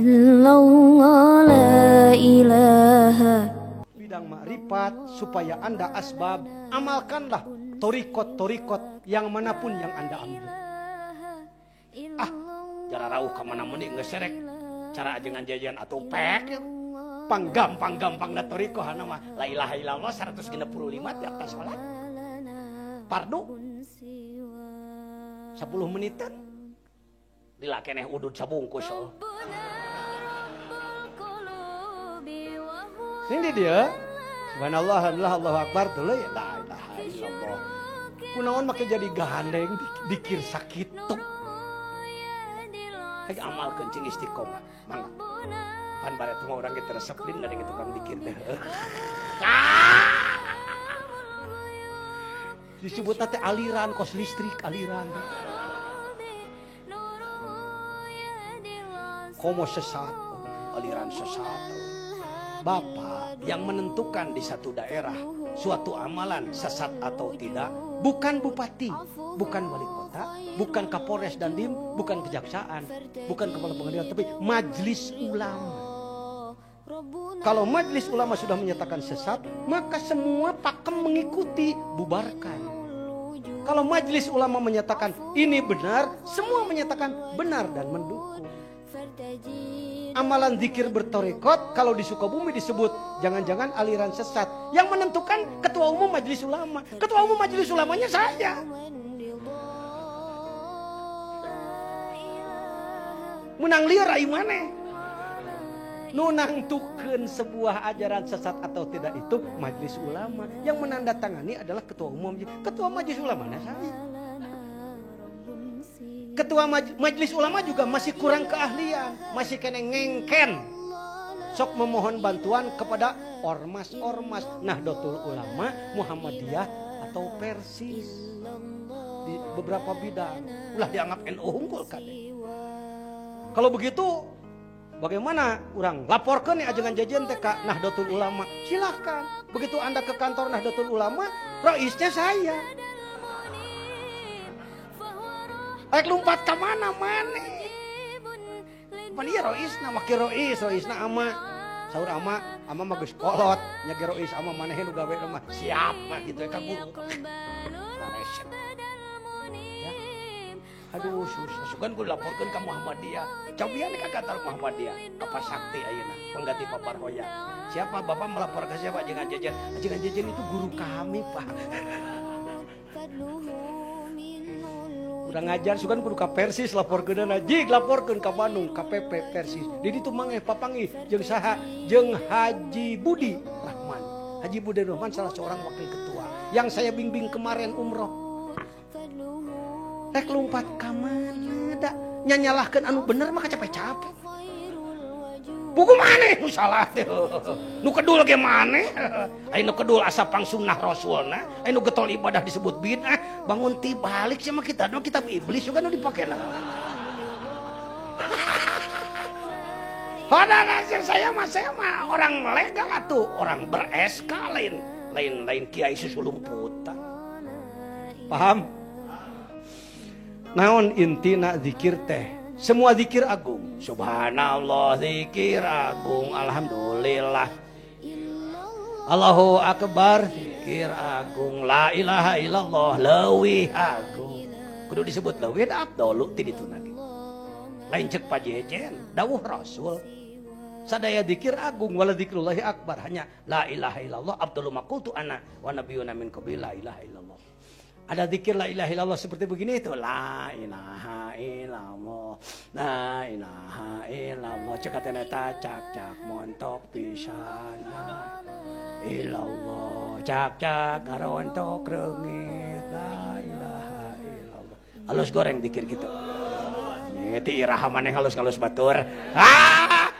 illallah la ilaha. Bidang makrifat supaya Anda asbab, amalkanlah torikot-torikot yang manapun yang Anda ambil. Cara rauh kemana mending nggak serek. Cara ajengan jajan atau pek. Panggampang na torikoh nama la ilaha illallah 165 tiap tas sholat. Pardu 10 menitan. Dilakeneh udud sabungkus. Ini dia. Subhanallah, alhamdulillah, Allahu akbar tuh ya la ilaha illallah. Kunaon make jadi gandeng dikir sakitu. Kayak amal kencing istiqomah. Mangga. Pan bare teh urang ge tereseplin da gitu tukang dikir teh. Disebut teh aliran kos listrik aliran. Komo sesat, aliran sesat. Bapak yang menentukan di satu daerah suatu amalan sesat atau tidak bukan bupati, bukan wali kota, bukan kapolres dandim, bukan kejaksaan, bukan kepala pengadilan, tapi majelis ulama. Kalau majelis ulama sudah menyatakan sesat, maka semua pakem mengikuti, bubarkan. Kalau majelis ulama menyatakan ini benar, semua menyatakan benar dan mendukung. Amalan zikir bertorikot kalau di Sukabumi disebut jangan-jangan aliran sesat. Yang menentukan ketua umum majelis ulama. Ketua umum majelis ulamanya saya. Menang liar ai maneh. Nunangtukeun sebuah ajaran sesat atau tidak itu majelis ulama. Yang menandatangani adalah ketua umum. Ketua majelis ulamanya saya. Ketua majelis ulama juga masih kurang keahlian, masih kena ngengken. Sok memohon bantuan kepada ormas-ormas Nahdlatul Ulama, Muhammadiyah atau Persis di beberapa bidang. Ulah dianggap NU unggul kan. Kalau begitu bagaimana orang laporkan nih ajengan jajan teh ka Nahdlatul Ulama? Silahkan. Begitu Anda ke kantor Nahdlatul Ulama, raisnya saya. Aik lompat ke mana? Pan ieu roisna wakil roisna ama. Saur ama mah geus kolot, nya ge rois ama maneh nu gawe mah siap mah gitu ka guru. Ya. Aduh susah. Sugan kudu laporkeun ka Muhammadiyah. Cobian ka kantor Muhammadiyah. Apa sakti ayeuna pengganti Papar Hoya. Siapa Bapak melapor ke siapa ajengan jajan? Ajengan jajan itu guru kami, Pak. Udah ngajar sugan kudu ka Persis laporkeun jig laporkeun ka Bandung KPP Persis. Di ditu mangeh papanggih jeung saha? Jeung Haji Budi Rahman. Haji Budi Rahman salah seorang wakil ketua yang saya bimbing kemarin umroh. Rek lompat ka mana da? Nyanyalahkeun anu bener mah capek-capek. Buku maneh nu salah teh. Nu kedul ge maneh. Ai nu kedul asa pang sunnah rasulna, ai nu getol ibadah disebut bid'ah. Bangun ti balik sama kita, no kitab iblis juga nu dipakena. Pada nasir saya mah orang legal atuh, orang ber-SK lain kiai susulumputan. Paham? Naon intina zikir teh? Semua zikir agung. Subhanallah zikir agung. Alhamdulillah. Allahu akbar zikir agung. La ilaha illallah leuwih agung. Kudu disebut leuwih da abdolu ti ditu nage. Lain cek pajejen dawuh Rasul. Sadaya zikir agung wala zikrullahi akbar. Hanya la ilaha illallah abdulu maqultu ana wa nabiyyuna min qabli la ilaha illallah. Ada zikir la ilaha illallah seperti begini itu. La ilaha illallah. La ilaha illallah. Cekatena cak montok pisan. Illallah. Cak garontok reungit. La ilaha illallah. Halus goreng zikir gitu. Ti iraha maneh halus-halus batur.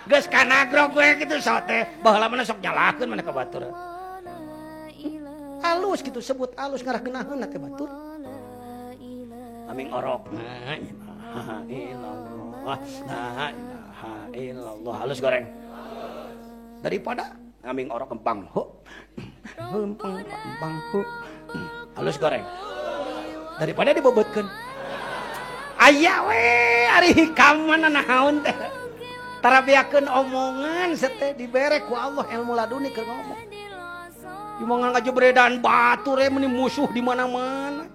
Geus kanagrog gue gitu sote. Baheula mana sok nyalakeun maneh ka batur. Halus gitu sebut halus ngarah geunaheun teh batur. Aming orok. La ilaha illallah. La ilaha illallah. Halus goreng. Daripada ngaming orok kempang. Kempang. Halus goreng. Daripada dibobotkeun. Aya we ari hikam mana naon teh. Tarabiakeun omongan sete dibere ku Allah ilmu laduni keur ngomong. Dimomongan ngajebredan batur meni musuh di mana-mana.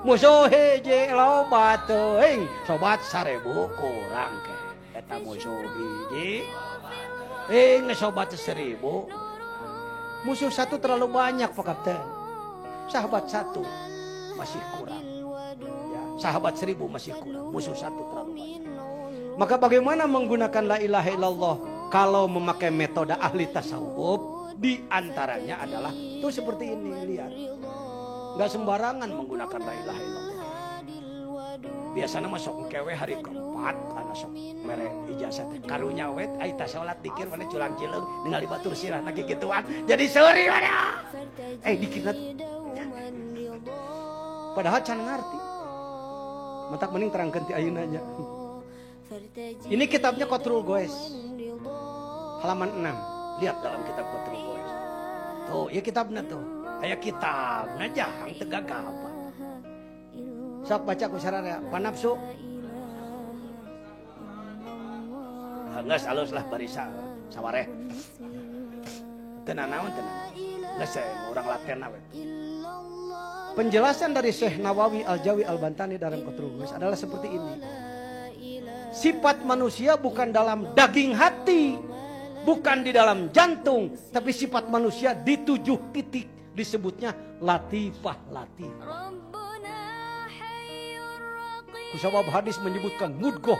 Musuh hiji loba teuing, sobat 1000 kurang ke. Eta musuh hiji. Sobat 1000. Musuh 1 terlalu banyak Pak Kapten. Sahabat 1 masih kurang. Ya, sahabat 1000 masih kurang. Musuh 1 terlalu banyak. Maka bagaimana menggunakan la ilaha illallah kalau memakai metode ahli tasawuf? Di antaranya adalah tuh seperti ini, lihat. Gak sembarangan menggunakan la ilaha illallah. Biasanya masuk kewe hari keempat karena sok mere ijazah karunya wet aita salat dikir mana culang cileung ningali batur sirah lagi gituan. Jadi sorry mana. Dikirna padahal can ngarti. Matak mending terangkeun ti ayeuna nya. Ini kitabnya Qatrul Goes. Halaman 6. Lihat dalam kitab Qatrul Goes. Tuh, ya kitabnya tuh. Kayak kitabnya jahang tegagabah. Sok baca ku sarana panapsu. Geus alus lah barisa sawareh. Tenan naon tenan. Geus urang laten we. Penjelasan dari Syekh Nawawi Al-Jawi Al-Bantani dalam Qatrul Goes adalah seperti ini. Sifat manusia bukan dalam daging hati, bukan di dalam jantung, tapi sifat manusia di 7 titik disebutnya latifah. Kusabab hadis menyebutkan mudgoh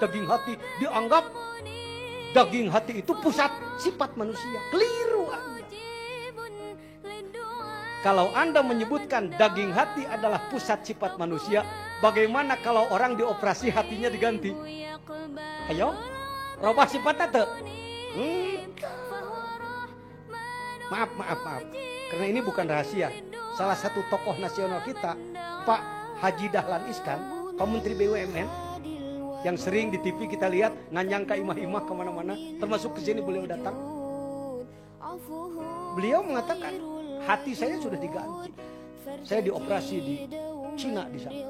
daging hati, dianggap daging hati itu pusat sifat manusia. Keliru Anda. Kalau Anda menyebutkan daging hati adalah pusat sifat manusia, bagaimana kalau orang dioperasi hatinya diganti? Ayo, robah sifatnya tuh. Maaf. Karena ini bukan rahasia. Salah satu tokoh nasional kita, Pak Haji Dahlan Iskan, Pak Menteri BUMN, yang sering di TV kita lihat nganyangka imah-imah kemana-mana, termasuk ke sini beliau datang. Beliau mengatakan, hati saya sudah diganti. Saya dioperasi di Cina di sana.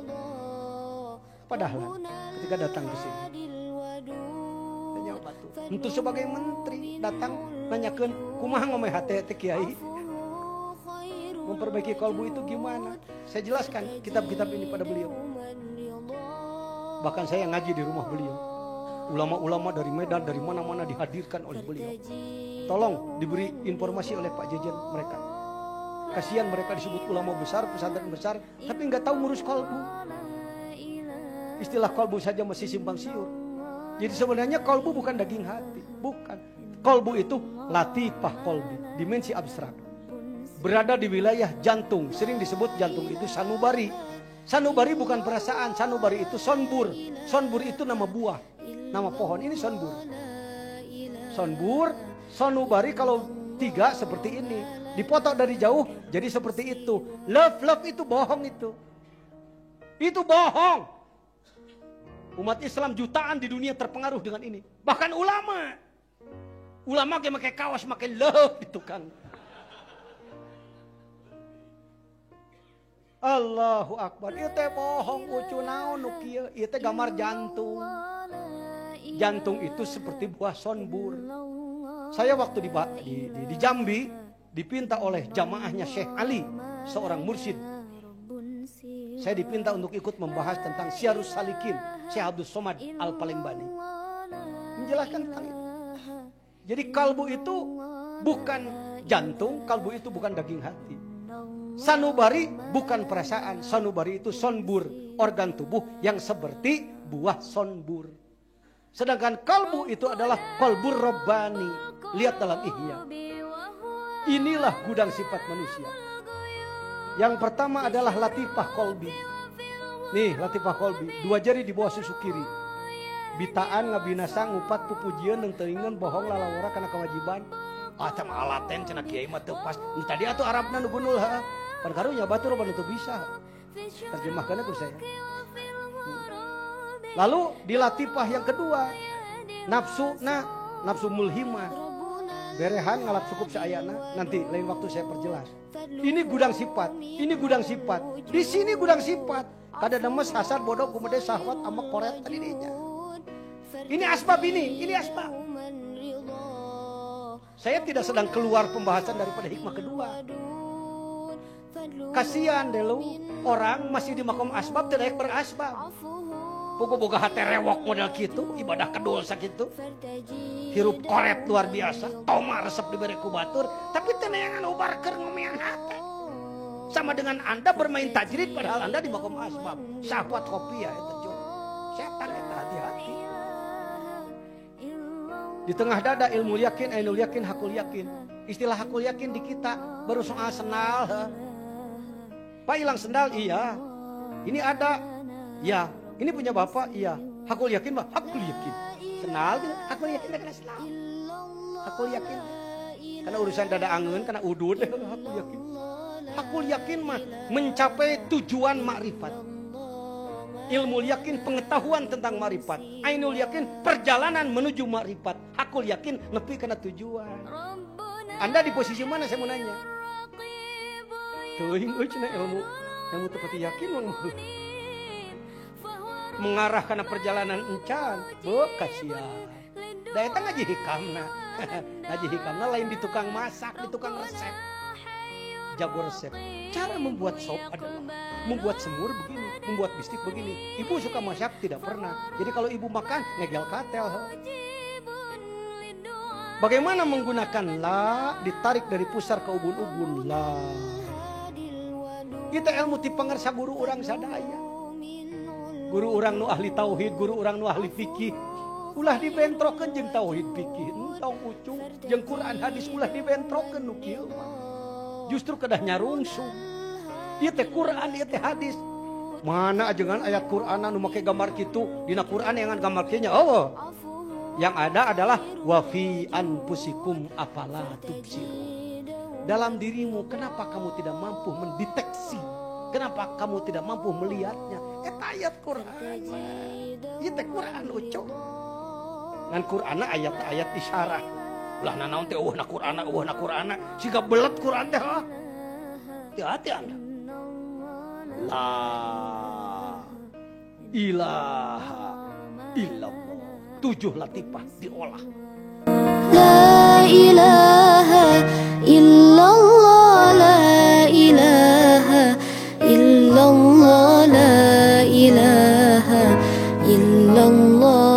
Padahal ketika datang ke sini, untuk sebagai menteri datang nanyakan kumaha ngomeh hati kiai, memperbaiki kalbu itu gimana? Saya jelaskan kitab-kitab ini pada beliau. Bahkan saya ngaji di rumah beliau. Ulama-ulama dari Medan, dari mana-mana dihadirkan oleh beliau. Tolong diberi informasi oleh Pak Jejen mereka. Kasihan mereka disebut ulama besar, pesantren besar, tapi nggak tahu ngurus kalbu. Istilah kalbu saja masih simpang siur. Jadi sebenarnya kalbu bukan daging hati, bukan. Kalbu itu latifah kalbi, dimensi abstrak. Berada di wilayah jantung, sering disebut jantung itu sanubari. Sanubari bukan perasaan, sanubari itu sonbur. Sonbur itu nama buah, nama pohon. Ini sonbur. Sonubari kalau 3 seperti ini. Dipotong dari jauh jadi seperti itu. Love itu bohong itu. Itu bohong. Umat Islam jutaan di dunia terpengaruh dengan ini. Bahkan ulama. Ulama kayak pakai kaos, pakai love di tukang. Allahu Akbar. Ieu teh bohong ucu naon nu kieu? Ieu teh gambar jantung. Jantung itu seperti buah sonbur. Saya waktu di Jambi dipinta oleh jamaahnya Syekh Ali, seorang mursyid. Saya dipinta untuk ikut membahas tentang Syarus Salikin, Syekh Abdul Somad Al-Palembani. Menjelaskan tentang itu. Jadi kalbu itu bukan jantung, kalbu itu bukan daging hati. Sanubari bukan perasaan, sanubari itu sonbur, organ tubuh yang seperti buah sonbur. Sedangkan kalbu itu adalah kalbur robbani. Lihat dalam Ihya. Inilah gudang sifat manusia. Yang pertama adalah latifah kolbi. Nih latifah kolbi. 2 jari di bawah susu kiri. Bitaan ngabinasa ngupat pupujian yang teringan bohong lalawara karena kewajiban. Tam alaten cenah kiai mah teu pas. Tadi atuh Arabna nu gunul ha. Pan karunya batur pan teu bisa. Terjemahkannya ku saya. Lalu di latifah yang kedua, nafsu mulhimah. Berehan ngalap cukup seayana, nanti lain waktu saya perjelas. Ini gudang sifat, ini gudang sifat. Di sini gudang sifat. Kada nemes hasad bodoh kumede syahwat ama koret tadi dinya. Ini asbab ini asbab. Saya tidak sedang keluar pembahasan daripada hikmah kedua. Kasihan deh lu, orang masih di makom asbab tidak berasbab. Boga-boga hati rewok model gitu, ibadah kedul sakitu. Hirup koret luar biasa, toma resep diberi kubatur, tapi teneangan ubarker ngomean hati. Sama dengan Anda bermain tajrid padahal Anda di makom asbab. Syahwat kopi ya itu jo. Setan itu hati-hati. Di tengah dada ilmu yakin, ainul yakin, hakul yakin. Istilah hakul yakin di kita baru soal sendal. Pak hilang sendal, iya. Ini ada, ya. Ini punya bapak, iya. Hakul yakin, Pak. Hakul yakin. Sendal, hakul yakin, kena sendal. Hakul yakin. Karena urusan dada angen, karena udud, hakul yakin. Hakul yakin mah mencapai tujuan makrifat. Ilmu yakin pengetahuan tentang makrifat. Ainul yakin perjalanan menuju makrifat. Hakul yakin nepi kena tujuan. Anda di posisi mana saya mau nanya? Teuing euy cenah ilmu tepati yakin mengarah karena perjalanan encan. Beuh kasihan. Da eta ngaji hikamna. Ngaji hikamna lain di tukang masak, di tukang resep. Jago resep. Cara membuat sop adalah membuat semur begini, membuat bistik begini. Ibu suka masak tidak pernah. Jadi kalau ibu makan ngegel katel. Bagaimana menggunakan la ditarik dari pusar ke ubun-ubun la. Kita ilmu ti pangarsa guru orang sadaya. Guru orang nu ahli tauhid, guru orang nu ahli fikih. Ulah dibentrokeun jeung tauhid fikih. Entong ucung jeung Quran hadis ulah dibentrokeun nu kieu mah. Justru kedah nyarungsung. Ieu teh Quran, ieu teh hadis. Mana ajengan ayat Quran anu make gambar kitu, dina Quran yang gambar kieu nya Allah. Yang ada adalah wa fi anfusikum afala tubsirun. Dalam dirimu kenapa kamu tidak mampu mendeteksi? Kenapa kamu tidak mampu melihatnya? Eta ayat Quran. Ieu teh Quran ucuk. Ngan Quran ayat-ayat isyarat. Ulah nanaon teh eueuhna Qur'ana siga belet Qur'an teh. Hati-hati Anda. La ilaha illallah. 7 latifah diolah. La ilaha illallah, la ilaha illallah, la ilaha illallah.